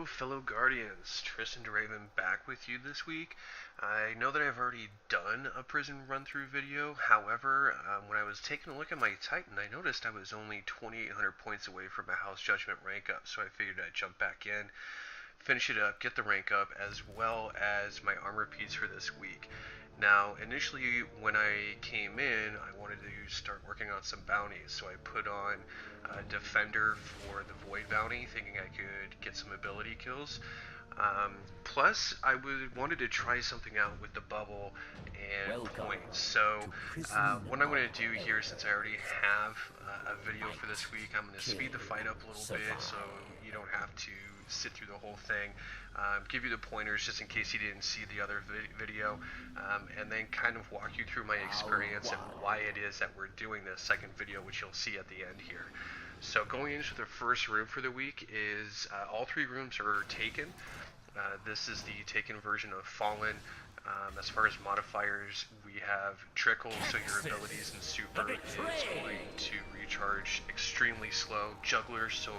Hello, fellow Guardians. Tristan DeRaven back with you this week. I know that I've already done a prison run-through video. However, when I was taking a look at my Titan, I noticed I was only 2,800 points away from a House Judgment rank up, so I figured I'd jump back in, finish it up, get the rank up, as well as my armor piece for this week. Now, initially, when I came in, I wanted to start working on some bounties, so I put on Defender for the Void bounty, thinking I could get some ability kills. Plus, I wanted to try something out with the bubble and points. So, what I'm going to do here, since I already have a video for this week, I'm going to speed the fight up a little bit so you don't have to sit through the whole thing. Give you the pointers just in case you didn't see the other video, and then kind of walk you through my experience and why it is that we're doing this second video, which you'll see at the end here. So going into the first room for the week is all three rooms are taken. This is the taken version of Fallen. As far as modifiers, we have Trickle, so your abilities in Super is going to recharge extremely slow. Juggler, so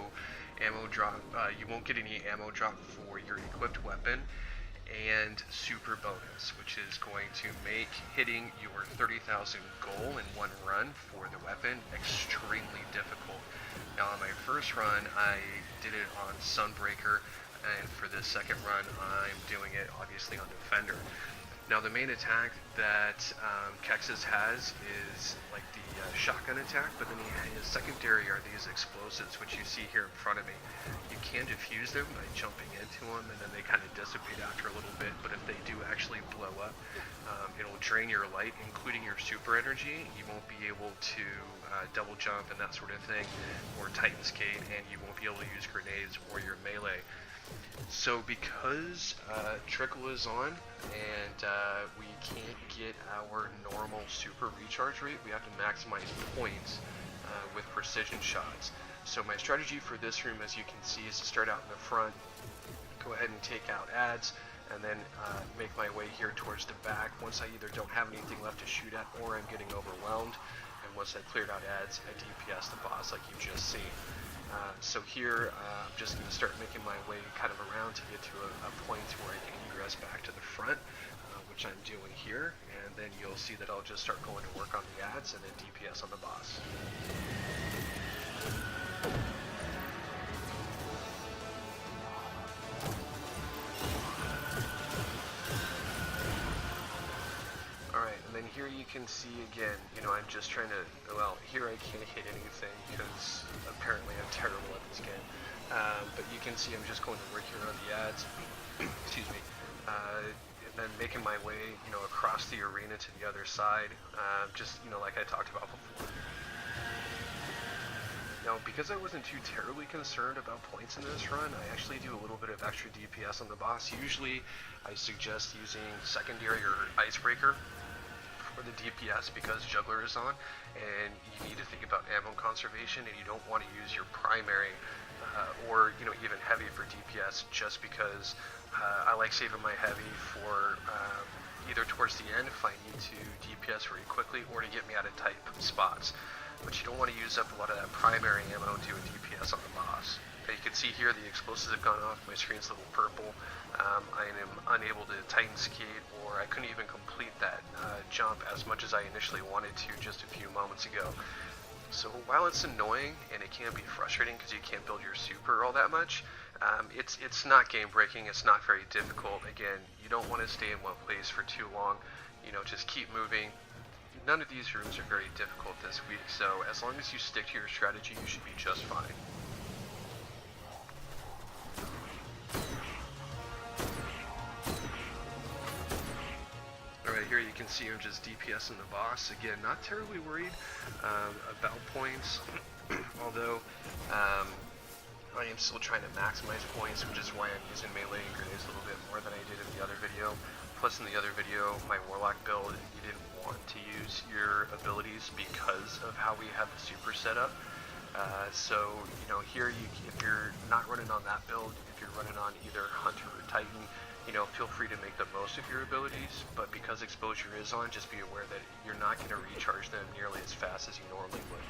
ammo drop, you won't get any ammo drop for your equipped weapon. And Super Bonus, which is going to make hitting your 30,000 goal in one run for the weapon extremely difficult. Now on my first run, I did it on Sunbreaker, and for this second run, I'm doing it obviously on Defender. Now the main attack that Kexus has is like the shotgun attack, but then his secondary are these explosives, which you see here in front of me. You can defuse them by jumping into them, and then they kind of dissipate after a little bit, but if they do actually blow up, it'll drain your light, including your super energy. You won't be able to double jump and that sort of thing, or Titan skate, and you won't be able to use grenades or your melee. So because Trickle is on and we can't get our normal super recharge rate, we have to maximize points with precision shots. So my strategy for this room, as you can see, is to start out in the front, go ahead and take out ads, and then make my way here towards the back. Once I either don't have anything left to shoot at or I'm getting overwhelmed, and once I cleared out ads, I DPS the boss like you've just seen. So here, I'm just going to start making my way kind of around to get to a point where I can egress back to the front, which I'm doing here, and then you'll see that I'll just start going to work on the ads and then DPS on the boss. Here you can see again, I'm just trying to, well, here I can't hit anything because apparently I'm terrible at this game. But you can see I'm just going to work here on the ads, excuse me, and then making my way, across the arena to the other side, just, like I talked about before. Now, because I wasn't too terribly concerned about points in this run, I actually do a little bit of extra DPS on the boss. Usually, I suggest using secondary or icebreaker for the DPS because Juggler is on, and you need to think about ammo conservation, and you don't want to use your primary or even heavy for DPS, just because I like saving my heavy for either towards the end if I need to DPS very quickly or to get me out of tight spots. But you don't want to use up a lot of that primary ammo to a DPS on the boss. You can see here the explosives have gone off, my screen's a little purple. I am unable to Titan skate, or I couldn't even complete that jump as much as I initially wanted to just a few moments ago. So while it's annoying and it can be frustrating because you can't build your super all that much, it's not game breaking, it's not very difficult. Again, you don't want to stay in one place for too long, just keep moving. None of these rooms are very difficult this week, so as long as you stick to your strategy, you should be just fine. Alright, here you can see I'm just DPSing the boss. Again, not terribly worried about points, although I am still trying to maximize points, which is why I'm using melee and grenades a little bit more than I did in the other video. Plus in the other video, my Warlock build, you didn't want to use your abilities because of how we have the super set up. So, here if you're not running on that build, if you're running on either Hunter or Titan, feel free to make the most of your abilities, but because exposure is on, just be aware that you're not going to recharge them nearly as fast as you normally would.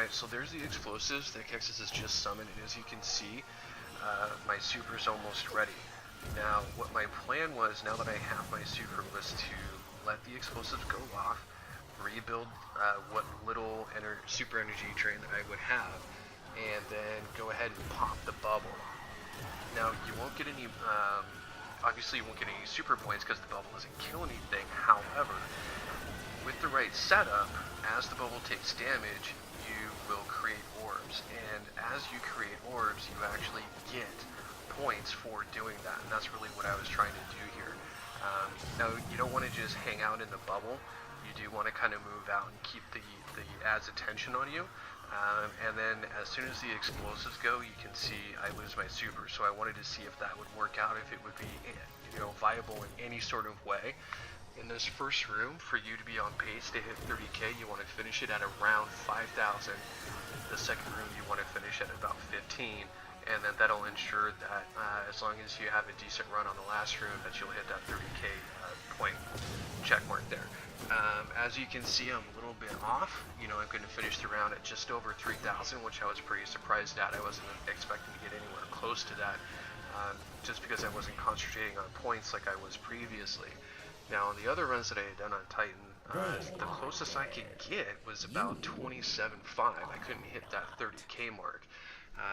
Alright, so there's the explosives that Kexus has just summoned, and as you can see, my super's almost ready. Now, what my plan was, now that I have my super, was to let the explosives go off, rebuild what little super energy drain that I would have, and then go ahead and pop the bubble. Now, you won't get any, obviously you won't get any super points because the bubble doesn't kill anything. However, with the right setup, as the bubble takes damage, you will create orbs. And as you create orbs, you actually get points for doing that. And that's really what I was trying to do here. Now, you don't want to just hang out in the bubble. You do want to kind of move out and keep the ad's attention on you. And then as soon as the explosives go, you can see I lose my super. So I wanted to see if that would work out, if it would be, you know, viable in any sort of way. In this first room, for you to be on pace to hit 30k, you want to finish it at around 5,000. The second room, you want to finish at about 15. And then that'll ensure that as long as you have a decent run on the last room, that you'll hit that 30k point check mark there. As you can see, I'm a little bit off. You know, I'm going to finish the round at just over 3,000, which I was pretty surprised at. I wasn't expecting to get anywhere close to that, just because I wasn't concentrating on points like I was previously. Now, on the other runs that I had done on Titan, the closest I could get was about 27.5. I couldn't hit that 30k mark.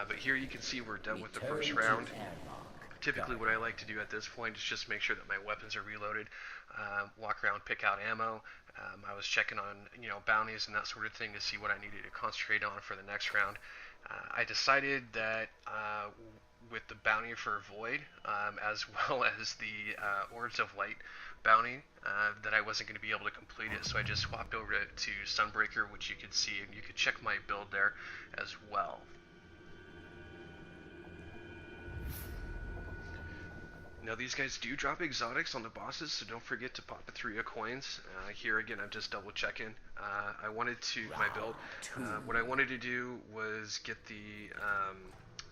But here you can see we're done with the first round. Typically what I like to do at this point is just make sure that my weapons are reloaded, walk around, pick out ammo. I was checking on, you know, bounties and that sort of thing to see what I needed to concentrate on for the next round. I decided that with the bounty for Void, as well as the Orbs of Light bounty, that I wasn't going to be able to complete it, so I just swapped over to Sunbreaker, which you could see, and you could check my build there as well. Now these guys do drop exotics on the bosses, so don't forget to pop the 3 of coins. Here again, I'm just double checking. I wanted to, my build, what I wanted to do was get the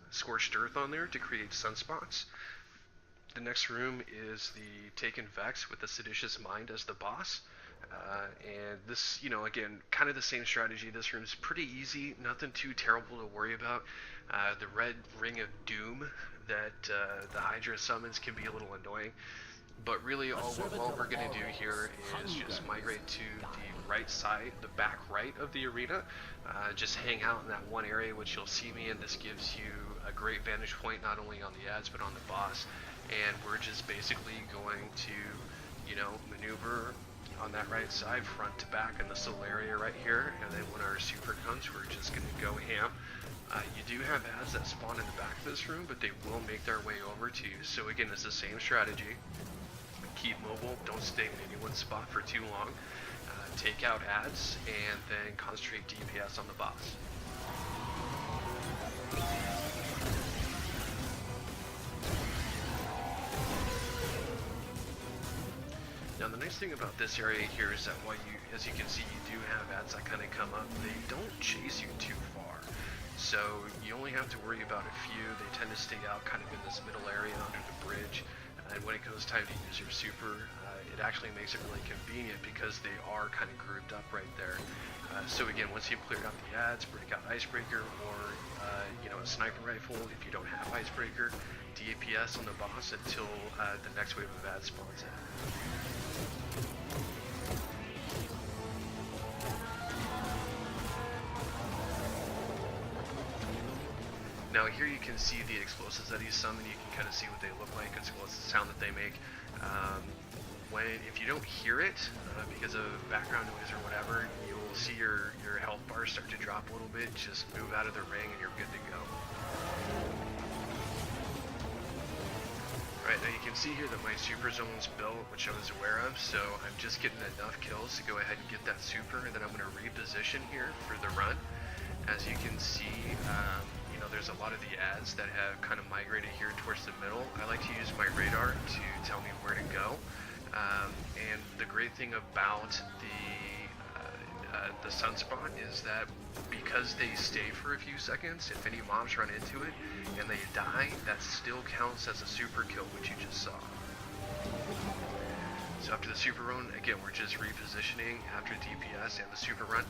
Scorched Earth on there to create sunspots. The next room is the Taken Vex with the Seditious Mind as the boss. And this, you know, again, kind of the same strategy. This room's pretty easy, nothing too terrible to worry about. The red ring of doom that the Hydra summons can be a little annoying. But really all we're going to do here is just migrate to the right side, the back right of the arena. Just hang out in that one area which you'll see me in. This gives you a great vantage point not only on the ads but on the boss. And we're just basically going to, you know, maneuver on that right side, front to back in this little area right here. And then when our super comes, we're just going to go ham. You do have ads that spawn in the back of this room, but they will make their way over to you. So again, it's the same strategy. Keep mobile, don't stay in any one spot for too long. Take out ads, and then concentrate DPS on the boss. Now the nice thing about this area here is that while you, as you can see, you do have ads that kind of come up, they don't chase you too far. So you only have to worry about a few. They tend to stay out kind of in this middle area under the bridge. And when it goes time to use your super, it actually makes it really convenient because they are kind of grouped up right there. So again, once you've cleared out the ads, break out Icebreaker or you know, a sniper rifle. If you don't have Icebreaker, DPS on the boss until the next wave of ads spawns in. Now here you can see the explosives that he's summoned. You can kind of see what they look like as well as the sound that they make. If you don't hear it because of background noise or whatever, you'll see your health bar start to drop a little bit. Just move out of the ring and you're good to go. Alright, now you can see here that my super's almost built, which I was aware of, so I'm just getting enough kills to go ahead and get that super, and then I'm going to reposition here for the run. As you can see, you know, there's a lot of the ads that have kind of migrated here towards the middle. I like to use my radar to tell me where to go. And the great thing about the sunspot is that because they stay for a few seconds, if any mobs run into it and they die, that still counts as a super kill, which you just saw. So after the super run, again, we're just repositioning after DPS and the super run.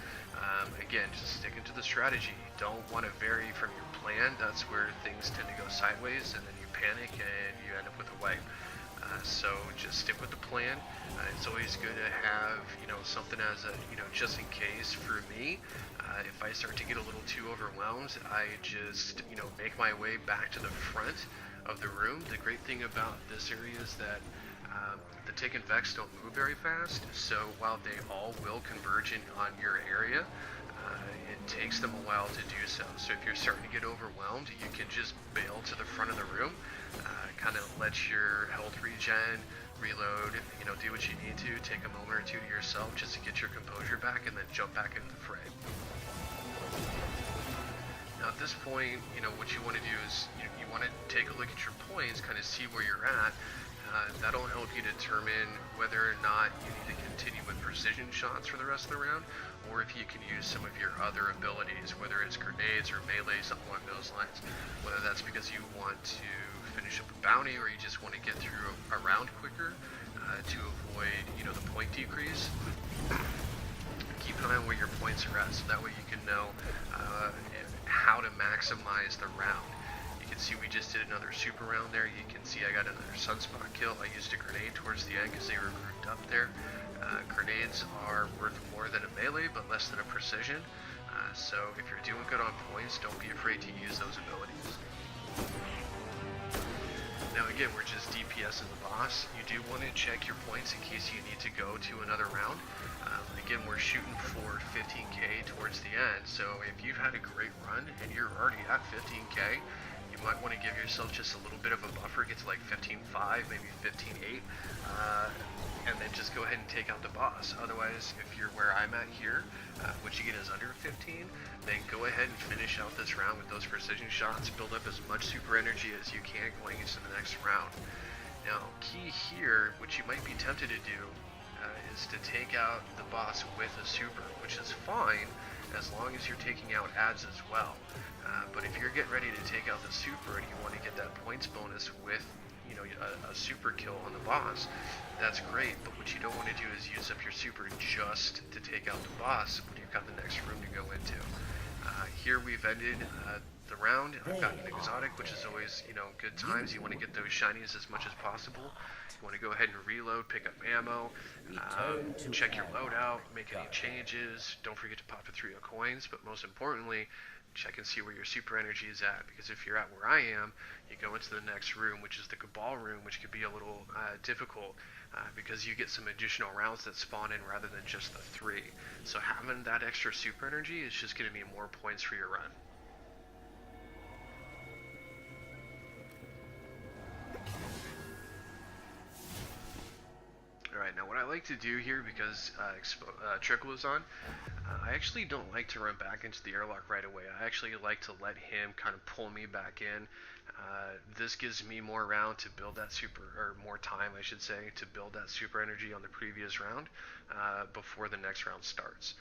Again, just sticking to the strategy. Don't want to vary from your plan. That's where things tend to go sideways, and then you panic and you end up with a wipe. So just stick with the plan. It's always good to have, something as a, just in case. For me, if I start to get a little too overwhelmed, I just, make my way back to the front of the room. The great thing about this area is that the tick and vex don't move very fast, so while they all will converge in on your area, it takes them a while to do so. So if you're starting to get overwhelmed, you can just bail to the front of the room, kind of let your health regen, reload, do what you need to, take a moment or two to yourself just to get your composure back, and then jump back into the fray. Now at this point, what you want to do is you want to take a look at your points, kind of see where you're at. That'll help you determine whether or not you need to continue with precision shots for the rest of the round, or if you can use some of your other abilities, whether it's grenades or melee, something along those lines. Whether that's because you want to finish up a bounty, or you just want to get through a round quicker to avoid, the point decrease. Keep an eye on where your points are at, so that way you can know how to maximize the round. You can see we just did another super round there. You can see I got another sunspot kill. I used a grenade towards the end because they were grouped up there. Grenades are worth more than a melee, but less than a precision. So if you're doing good on points, don't be afraid to use those abilities. Now again, we're just DPSing the boss. You do want to check your points in case you need to go to another round. Again, we're shooting for 15k towards the end, so if you've had a great run and you're already at 15k, you might want to give yourself just a little bit of a buffer, get to like 15.5, maybe 15.8, and then just go ahead and take out the boss. Otherwise, if you're where I'm at here, what you get is under 15, then go ahead and finish out this round with those precision shots, build up as much super energy as you can going into the next round. Now, key here, what you might be tempted to do, is to take out the boss with a super, which is fine as long as you're taking out ads as well. But if you're getting ready to take out the super and you want to get that points bonus with a super kill on the boss, that's great. But what you don't want to do is use up your super just to take out the boss when you've got the next room to go into. Here we've ended the round. I've got an exotic, which is always good times. You want to get those shinies as much as possible. You want to go ahead and reload, pick up ammo, check your loadout, make any changes. Don't forget to pop the 3 coins, but most importantly, check and see where your super energy is at, because if you're at where I am, you go into the next room, which is the Cabal room, which could be a little difficult because you get some additional rounds that spawn in rather than just the 3. So having that extra super energy is just going to mean more points for your run. Alright, now what I like to do here, because Trickle is on, I actually don't like to run back into the airlock right away. I actually like to let him kind of pull me back in. This gives me more round to build that super, or more time I should say, to build that super energy on the previous round before the next round starts.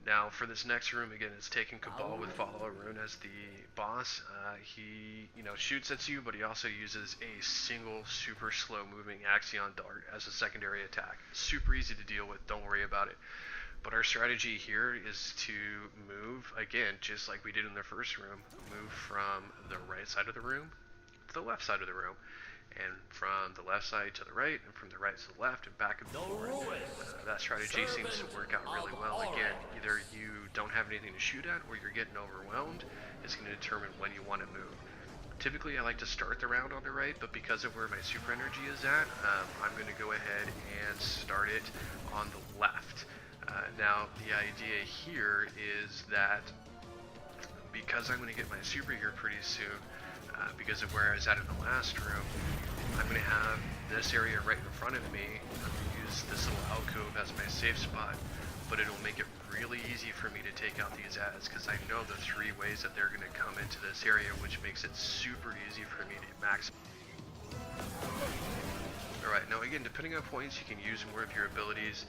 Now for this next room, again, it's taking Cabal with Follow Rune as the boss. He shoots at you, but he also uses a single super slow moving Axion dart as a secondary attack. Super easy to deal with, don't worry about it. But our strategy here is to move, again, just like we did in the first room, move from the right side of the room to the left side of the room, and from the left side to the right, and from the right to the left, and back and forth. That strategy seems to work out really well. Again, either you don't have anything to shoot at, or you're getting overwhelmed. It's going to determine when you want to move. Typically, I like to start the round on the right, but because of where my super energy is at, I'm going to go ahead and start it on the left. Now, the idea here is that because I'm going to get my super here pretty soon, because of where I was at in the last room, I'm going to have this area right in front of me. I'm going to use this little alcove as my safe spot, but it'll make it really easy for me to take out these ads, because I know the 3 ways that they're going to come into this area, which makes it super easy for me to max. Alright, now again, depending on points, you can use more of your abilities.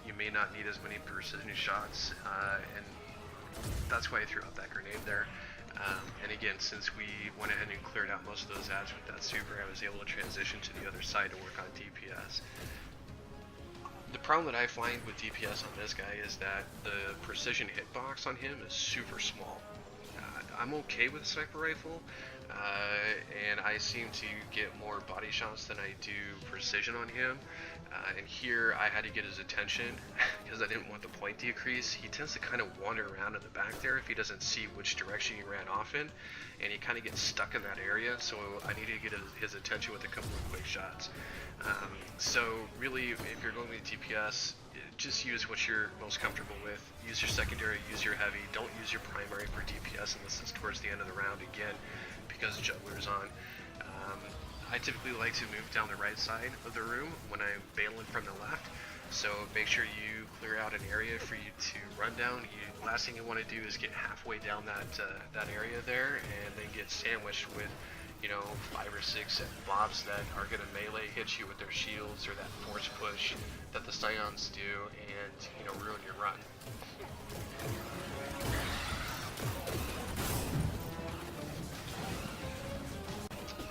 You may not need as many precision shots, and that's why I threw out that grenade there. And again, since we went ahead and cleared out most of those ads with that super, I was able to transition to the other side to work on DPS. The problem that I find with DPS on this guy is that the precision hitbox on him is super small. I'm okay with a sniper rifle, and I seem to get more body shots than I do precision on him. And here I had to get his attention because I didn't want the point decrease. He tends to kind of wander around in the back there if he doesn't see which direction he ran off in, and he kind of gets stuck in that area, so I needed to get his attention with a couple of quick shots. So really, if you're going with DPS, just use what you're most comfortable with. Use your secondary, use your heavy, don't use your primary for DPS unless it's towards the end of the round again, because Juggler's on. I typically like to move down the right side of the room when I'm bailing from the left, so make sure you clear out an area for you to run down. Last thing you want to do is get halfway down that area there and then get sandwiched with 5 or 6 mobs that are going to melee hit you with their shields or that force push that the Scions do and ruin your run.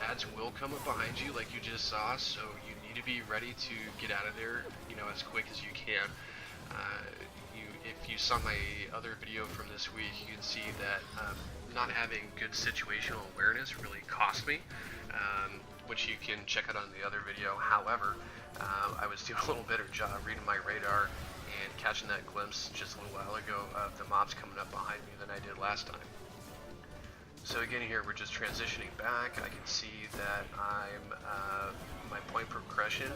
Ads will come up behind you like you just saw, so you need to be ready to get out of there as quick as you can. If you saw my other video from this week, you can see that not having good situational awareness really cost me, which you can check out on the other video. However, I was doing a little better job reading my radar and catching that glimpse just a little while ago of the mobs coming up behind me than I did last time. So again, here we're just transitioning back. I can see that my point progression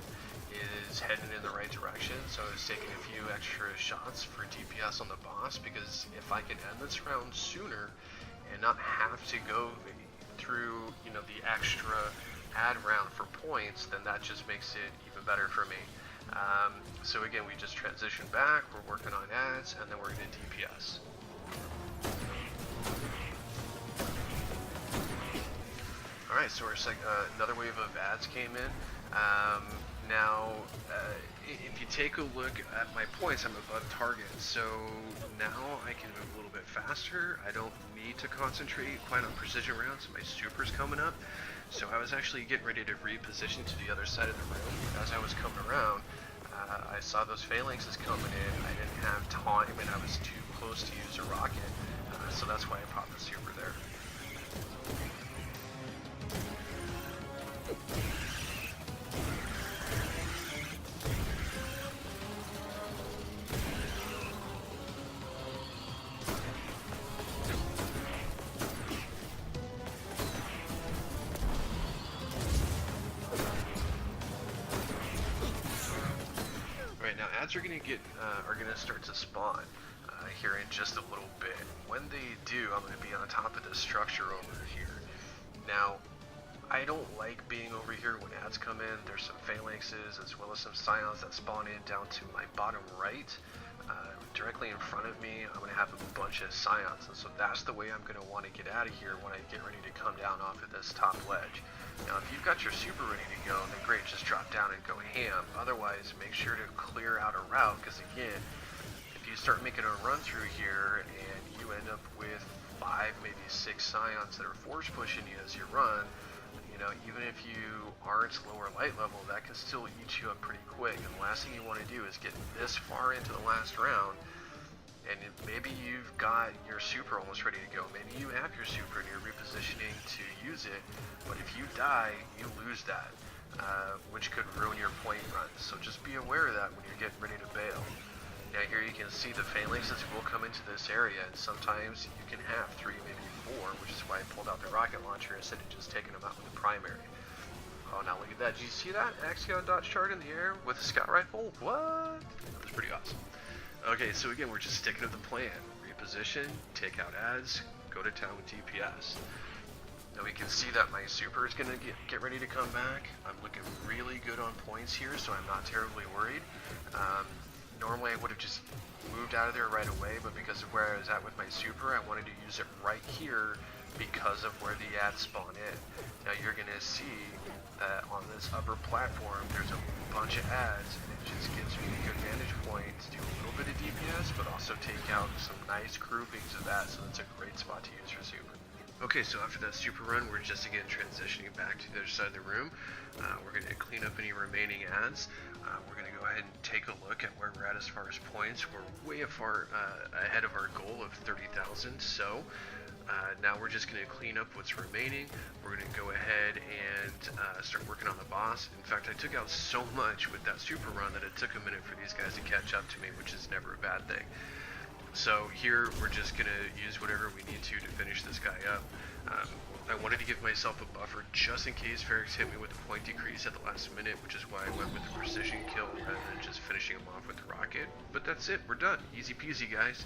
is heading in the right direction, so I was taking a few extra shots for DPS on the boss, because if I can end this round sooner and not have to go through the extra ad round for points, then that just makes it even better for me. So again, we just transition back, we're working on ads, and then we're going to DPS. Alright, so another wave of ads came in. Now, if you take a look at my points, I'm above target, so now I can move a little bit faster. I don't need to concentrate quite on precision rounds. My super's coming up, so I was actually getting ready to reposition to the other side of the room. As I was coming around, I saw those phalanxes coming in. I didn't have time, and I was too close to use a rocket, so that's why I popped the super there. Ads are gonna start to spawn here in just a little bit. When they do, I'm gonna be on top of this structure over here. Now, I don't like being over here when ads come in. There's some phalanxes as well as some scions that spawn in down to my bottom right. Directly in front of me, I'm gonna have a bunch of scions, and so that's the way I'm gonna want to get out of here when I get ready to come down off of this top ledge. Now, if you've got your super ready to go, then great, just drop down and go ham. Otherwise, make sure to clear out a route, because again, if you start making a run through here and you end up with 5, maybe 6 scions that are force pushing you as you run, even if you aren't lower light level, that can still eat you up pretty quick. And the last thing you want to do is get this far into the last round, and maybe you've got your super almost ready to go. Maybe you have your super and you're repositioning to use it, but if you die, you lose that, which could ruin your point run. So just be aware of that when you're getting ready to bail. Now here you can see the phalanxes will come into this area, and sometimes you can have 3, maybe 4, which is why I pulled out the rocket launcher instead of just taking them out with the primary. Oh, now look at that. Did you see that? Axion dot chart in the air with a scout rifle? What? That was pretty awesome. Okay, so again, we're just sticking to the plan. Reposition, take out ads, go to town with DPS. Now we can see that my super is going to get ready to come back. I'm looking really good on points here, so I'm not terribly worried. Normally I would have just moved out of there right away, but because of where I was at with my super, I wanted to use it right here because of where the ads spawn in. Now you're going to see that on this upper platform, there's a bunch of ads, and it just gives me a good vantage point to do a little bit of DPS, but also take out some nice groupings of that, so that's a great spot to use your super. Okay, so after that super run, we're just again transitioning back to the other side of the room. We're going to clean up any remaining ads. We're going to go ahead and take a look at where we're at as far as points. We're way far ahead of our goal of 30,000, so now we're just going to clean up what's remaining. We're going to go ahead and start working on the boss. In fact, I took out so much with that super run that it took a minute for these guys to catch up to me, which is never a bad thing. So here we're just going to use whatever we need to finish this guy up. I wanted to give myself a buffer just in case Ferrex hit me with a point decrease at the last minute, which is why I went with the precision kill rather than just finishing him off with the rocket. But that's it, we're done. Easy peasy, guys.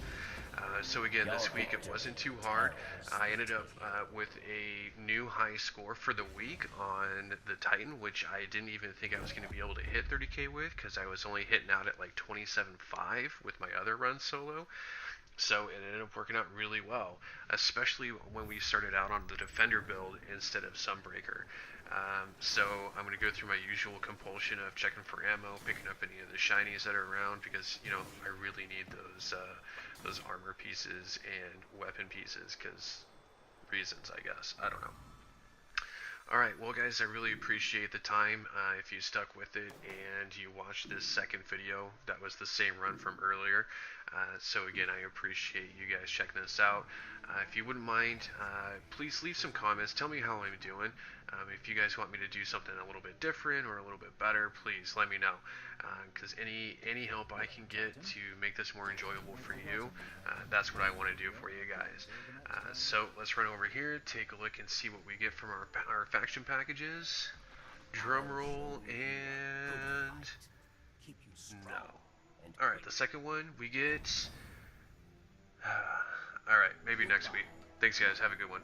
So again, this week it wasn't too hard. I ended up with a new high score for the week on the Titan, which I didn't even think I was going to be able to hit 30k with, because I was only hitting out at like 27.5 with my other run solo. So it ended up working out really well, especially when we started out on the Defender build instead of Sunbreaker. So I'm going to go through my usual compulsion of checking for ammo, picking up any of the shinies that are around, because, you know, I really need those armor pieces and weapon pieces, because reasons, I guess. I don't know. Alright, well guys, I really appreciate the time. If you stuck with it and you watched this second video, that was the same run from earlier. So again, I appreciate you guys checking this out. If you wouldn't mind, please leave some comments. Tell me how I'm doing. If you guys want me to do something a little bit different or a little bit better, please let me know. Because any help I can get to make this more enjoyable for you, that's what I want to do for you guys. So let's run over here, take a look and see what we get from our faction packages. Drum roll, and no. Alright, the second one we get... Alright, maybe next week. Thanks guys, have a good one.